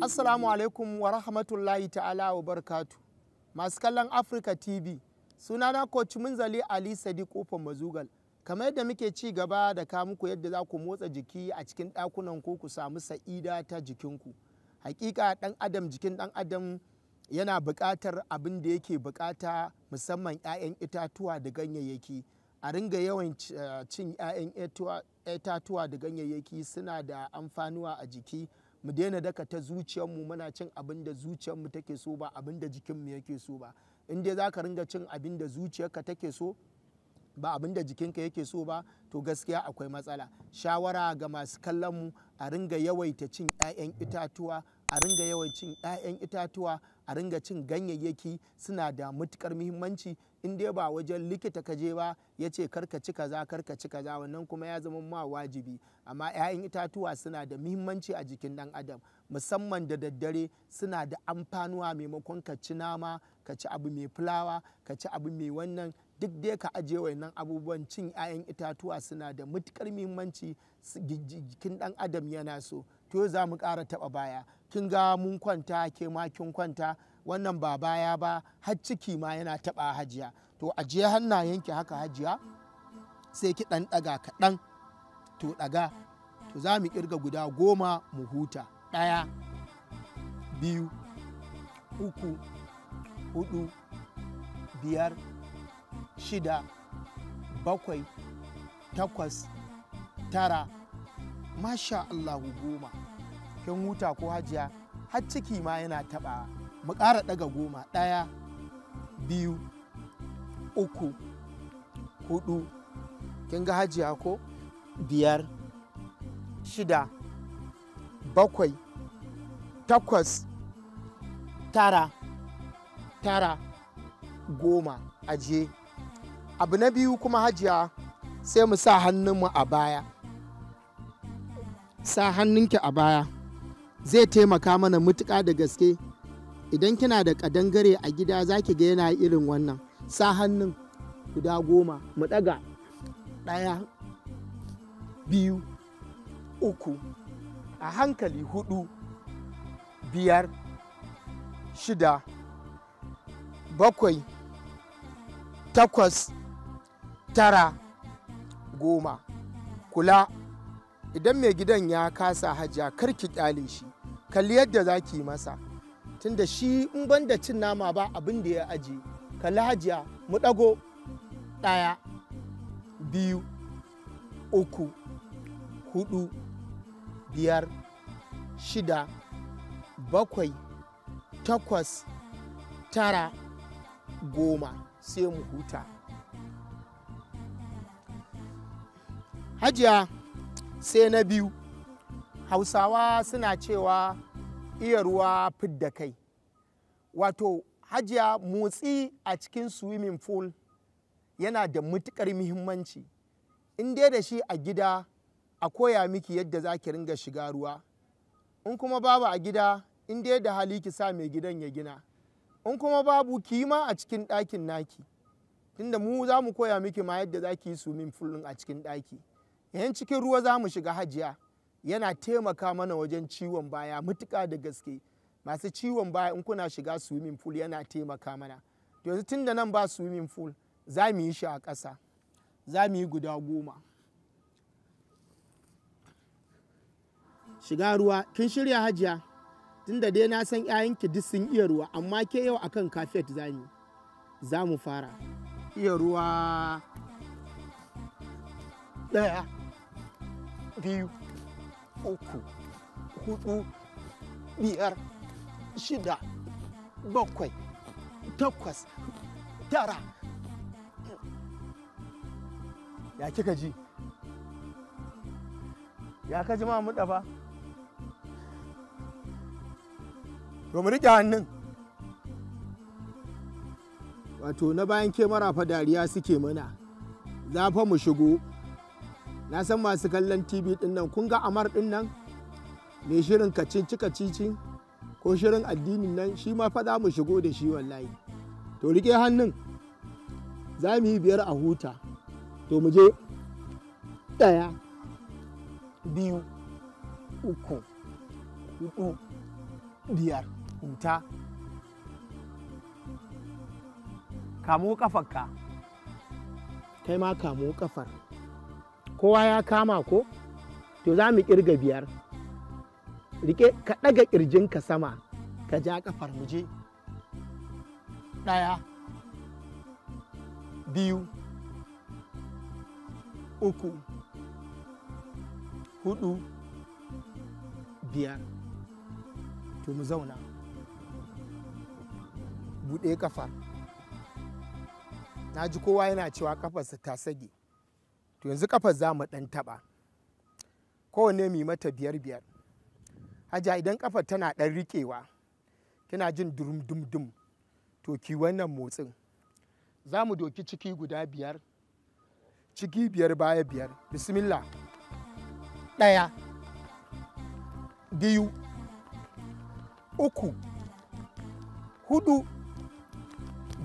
Assalamu alaikum wa rahmatullahi ta'ala wa barakatu. Masu kallon Africa TV, sunana Coach Munzali Ali Sadiq Kofar Mazugal. Kamar yadda muke ci gaba da ka muku yadda za ku motsa jiki a cikin ɗakunan ku samu sa'ida ta jikinku. Hakika ɗan adam, jikin ɗan adam yana buƙatar abin da yake buƙata, musamman 'ya'yan itatuwa da ganyayyaki. A ringa yawan cin 'ya'yan itatuwa da ganyayyaki, suna da amfanuwa a jiki. Mu daina daka ta zuciyarmu muna cin abin da zuciyarmu take so ba abin da jikinmu yake so ba. In dai za ka ringa cin abin da zuciyarka take so ba abin da jikinka yake so ba, to gaskiya akwai matsala. Shawara ga masu kallon mu, a ringa yawaita cin 'ya'yan itatuwa, a ringa yawan cin 'ya'yan itatuwa, a ringa cin ganyayyaki, suna da matukar muhimmanci. In dai ba wajen likita ka je ba ya ce karka ci kaza karka ci kaza, wannan kuma ya zama ma wajibi. Amma 'ya'yan itatuwa suna da muhimmanci a jikin ɗan adam, musamman da daddare suna da amfanuwa. Maimakon ka ci nama, ka ci abu mai fulawa, ka ci abu mai wannan, duk dai ka ajiye wannan abubuwan. Cin 'ya'yan itatuwa suna da matukar muhimmanci, jikin ɗan adam yana so. To za mu ƙara taɓa baya. Kin ga mun kwanta, ke ma kin kwanta, wannan ba baya ba, har ciki ma yana taɓa hajiya. To ajiye hannayenki haka hajiya, sai ki ɗan ɗaga kaɗan. To ɗaga, to za mu ƙirga guda 10 mu huta. 1, 2, 3, 4, 5, 6, 7, 8, 9. Masha Allahu 10. Kin huta ko hajiya? Har ciki ma yana taɓa. Mu ƙara ɗaga 10. 1, 2, 3, 4. Kin ga hajiya ko? 5, 6, 7, 8, 9, 10. Ajiye. Abu na biyu kuma hajiya, sai mu sa hannunmu a baya. Sa hannunki a baya zai taimaka mana mutuƙa da gaske. Idan kina da ƙadangare a gida za ki ga yana irin wannan. Sa hannun guda 10 mu ɗaga. 1, 2, 3, a hankali 4, 5, 6, 7, 8, 9, 10. Kula, idan mai gidan ya kasa hajiya, kar ki kyale shi, kalli yadda za ki masa. Tunda shi in ban da cin nama ba abin da ya aje. Kalli hajiya, mu ɗago. 1, 2, 3, 4, 5, 6, 7, 8, 9, 10. Sai mu huta. Hajiya, sai na biyu, Hausawa suna cewa iya ruwa fidda kai. Wato hajiya, motsi a cikin swimming pool yana da matukar muhimmanci. In dai da shi a gida, a koya miki yadda za ki ringa shiga ruwa. In kuma babu a gida, in dai da hali ki sa mai gidan ya gina. In kuma babu, ki yi ma a cikin ɗakin naki. Tunda mu za mu koya miki ma yadda za ki yi swimming pool a cikin ɗaki. Yan cikin ruwa za mu shiga hajiya, yana taimaka mana wajen ciwon baya mutuƙa da gaske. Masu ciwon baya in kuna shiga swimming pool yana taimaka mana. Yanzu tun da nan ba swimming pool, za mu yi shi a ƙasa. Za mu yi guda 10. Shiga ruwa. Kin shirya hajiya? Tun da dai na san 'ya'yanki duk sun iya ruwa, amma ke yau akan kafet za mu fara. Iya ruwa. 1, 2, 3, 4, 5, 6, 7, 8, 9. Ya kika ji? Ya ka ji ma mu dafa? To mu riƙe hannun. Wato na bayan kemara fa dariya suke mana. Za fa mu shigo. Na san masu kallon TV ɗin nan, kun ga Amar ɗin nan mai shirin kacici ko shirin addinin nan, shi ma fa za mu shigo da shi wallahi. To rike hannun, za mu yi 5 a huta. To mu je. 1, 2, 3, 4, biyar. Huta. Kamo kafarka. Kai ma kamo kafar. Kowa ya kama ko? To za mu kirga biyar. Rike ka ɗaga ƙirjinka sama, ka ja kafar mu je. 1 2 3 4 5. To mu zauna. Buɗe kafar. Na ji kowa yana cewa kafarsa ta sage. To yanzu kafar za mu ɗan taɓa. Kowanne mu yi mata 5-5. Hajiya idan kafar tana ɗan riƙewa, kina jin dum-dum-dum, to ki wannan motsin. Za mu doki ciki guda 5, ciki 5 baya 5. Bismillah. 1 2 3 4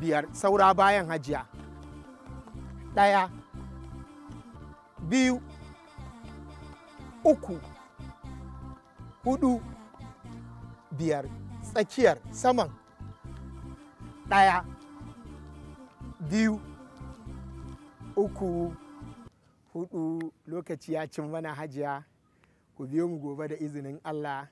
5. Saura bayan hajiya. 1 2 3 4 5. Tsakiyar saman. 1 2 3 4. Lokaci ya cin mana hajiya. Ku biyo mu gobe da izinin Allah,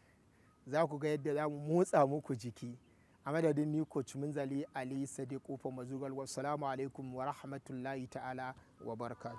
za ku ga yadda za mu motsa muku jiki. A madadin ni coach Munzali Ali Sadiq Kofar Mazugal. Wassalamu alaikum wa rahmatullahi ta'ala wa barakatuh.